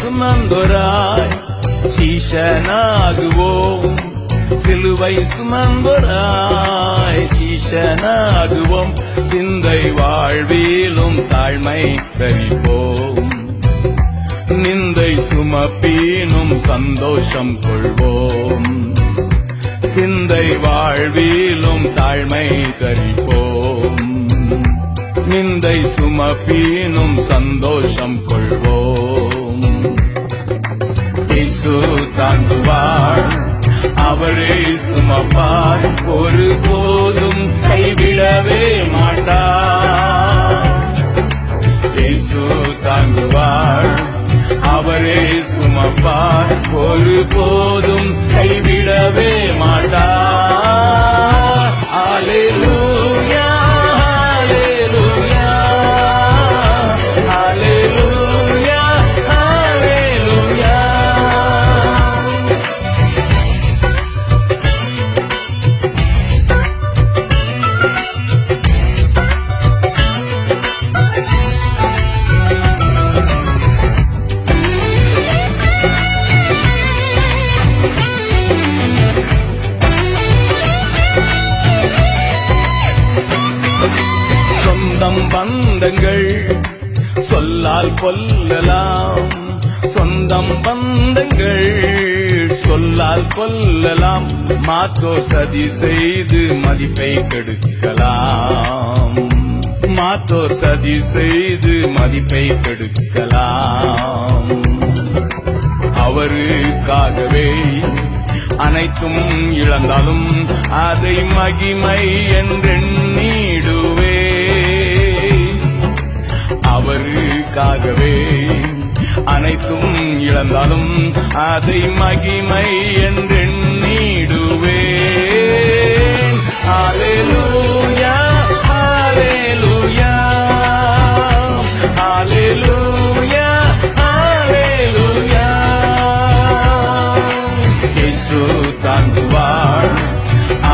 சுமந்தோராய் சீஷனாகுவோம். சிலுவை சுமந்தோராய் சீஷனாகுவோம். சிந்தை வாழ்விலும் தாழ்மை தரிப்போம். நிந்தை சுமப்பீனும் சந்தோஷம் கொள்வோம். சிந்தை வாழ்விலும் தாழ்மை தரிப்போம். நிந்தை சுமப்பீனும் சந்தோஷம் கொள்வோம். இயேசு தாங்குவார், அவரே சுமப்பார், ஒருபோதும் கைவிடவே மாட்டார். இயேசு தாங்குவார், அவரே சுமப்பார், ஒருபோதும் கைவிடவே மாட்டார். அல்லேலூயா, அல்லேலூயா, அல்லேலூயா, அல்லேலூயா. சொந்தம் பந்தங்கள் சொல்லால் கொல்லலாம். சொந்தம் பந்தங்கள் சொல்லால் கொல்லலாம். மாற்றோர் சதி செய்து மதிப்பை கெடுக்கலாம். மாற்றோர் சதி செய்து மதிப்பை கெடுக்கலாம். அவருக்காகவே அனைத்தும் இழந்தாலும் அதை மகிமை என்றெண்ணிடுவே. அவருக்காகவே அனைத்தும் இழந்தாலும் அதை மகிமை என்றெண்ணிடுவே. அல்லேலூயா, அல்லேலூயா, அல்லேலூயா, அல்லேலூயா. இயேசு தாங்குவார்,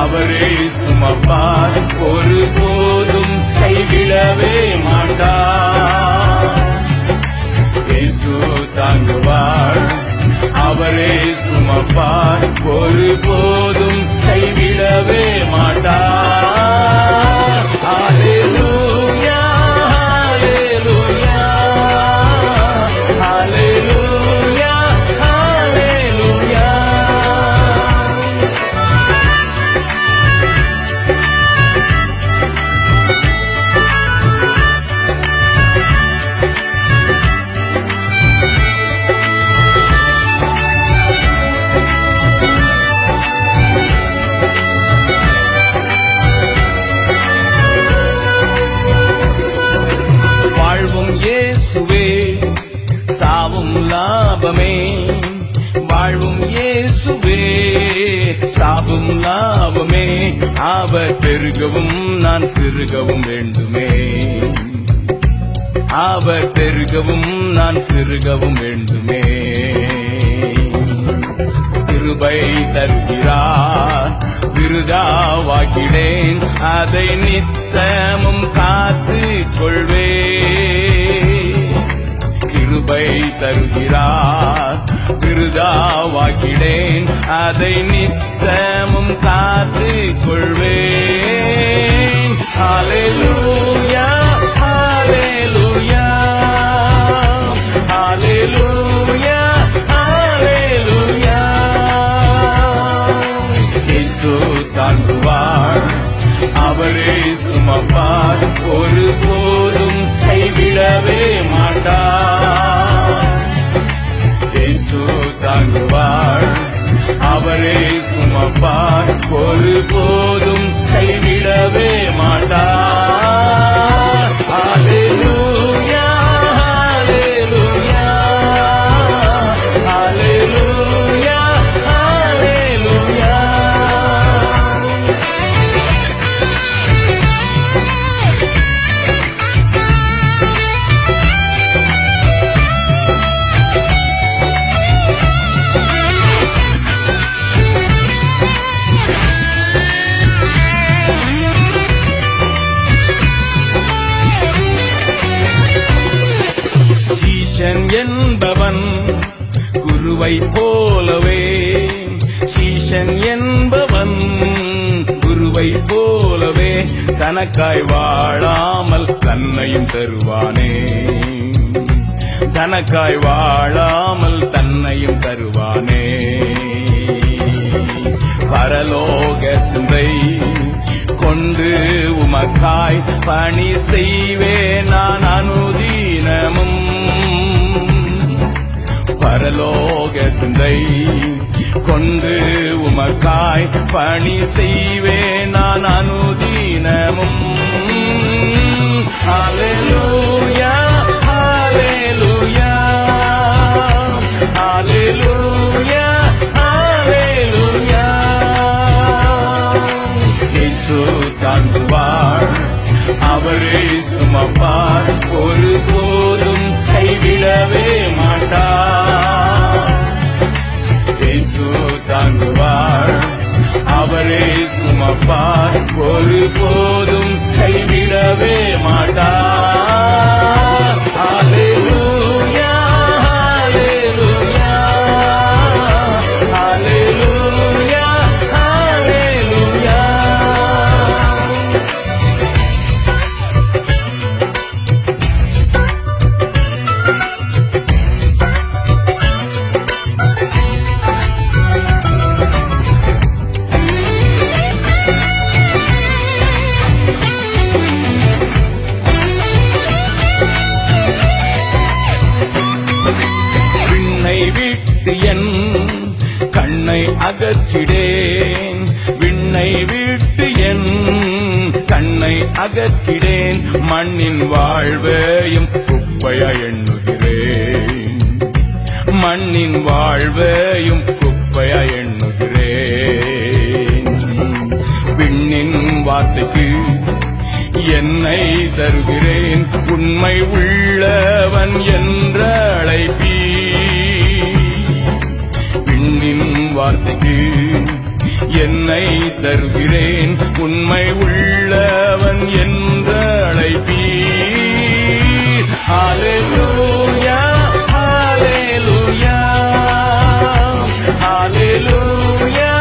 அவரே சுமப்பார், ஒருபோதும் கைவிடவே மாட்டார். இயேசு தாங்குவார், அவரே சுமப்பார், ஒருபோதும் கைவிடவே மாட்டார். அல்லேலூயா, அல்லேலூயா, அல்லேலூயா, அல்லேலூயா. வாழ்வும் இயேசுவே, சாவும் லாபமே. வாழ்வும் இயேசுவே, சாவும் லாபமே. அவர் பெருகவும் நான் சிறுகவும் வேண்டுமே. அவர் பெருகவும் நான் சிறுகவும் வேண்டுமே. கிருபை தருகிறார், விருதாவாகிடேன், அதை நித்தமும் காத்து கொள்வே. கிருபை தருகிறார், விருதாவாகிடேன், அதை நித்தமும் காத்து கொள்வேன். அல்லேலூயா, அல்லேலூயா, அல்லேலூயா, அல்லேலூயா. இயேசு தாங்குவார், அவரே சுமப்பார், ஒருபோதும் கைவிடவே மாட்டார். இயேசு தாங்குவார், அவரே சுமப்பார், ஒருபோதும் கைவிடவே மாட்டார். அல்லேலூயா, அல்லேலூயா, அல்லேலூயா, அல்லேலூயா. என்பவன் குருவை போலவே சீஷன் என்பவன் குருவை போலவே தனக்காய் வாழாமல் தன்னையும் தருவானே. தனக்காய் வாழாமல் தன்னையும் தருவானே. பரலோக சிந்தை கொண்டு உமக்காய் பணி செய்வேன் நான் அனுதினமும். பரலோக சிந்தை கொண்டு உமக்காய் பணி செய்வேன் நான் அனுதினமும். ஹல்லேலூயா ஹல்லேலூயா ஹல்லேலூயா ஹல்லேலூயா. இயேசு தாங்குவார், அவரே சுமப்பார், ஒருபோதும் கைவிடவே மாட்டார். இயேசு தாங்குவார், அவரே சுமப்பார், ஒருபோதும் கைவிடவே மாட்டார். ஹல்லேலூயா ஹல்லேலூயா ஹல்லேலூயா ஹல்லேலூயா. என் கண்ணை அகற்றிடேன், விண்ணை விட்டு என் கண்ணை அகற்றிடேன். மண்ணின் வாழ்வையும் குப்பையா எண்ணுகிறேன், மண்ணின் வாழ்வையும் குப்பையா எண்ணுகிறேன். விண்ணின் வார்த்தைக்கு என்னை தருகிறேன், உண்மை உள்ளவன் என்ற அழைப்பீ. விண்ணின் வார்த்தைக்கு என்னை தருகிறேன், உண்மை உள்ளவன் என்ற அழைப்பீ. ஹல்லேலூயா ஹல்லேலூயா ஹல்லேலூயா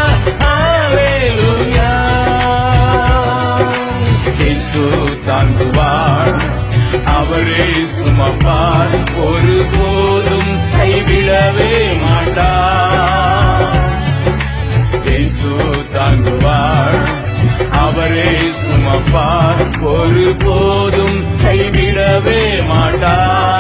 ஹல்லேலூயா. இயேசு தாங்குவார், அவரே சுமப்பார், ஒருபோதும் கைவிடவே மாட்டார். இயேசு தாங்குவார், அவரே சுமப்பார், ஒருபோதும் கைவிடவே மாட்டார்.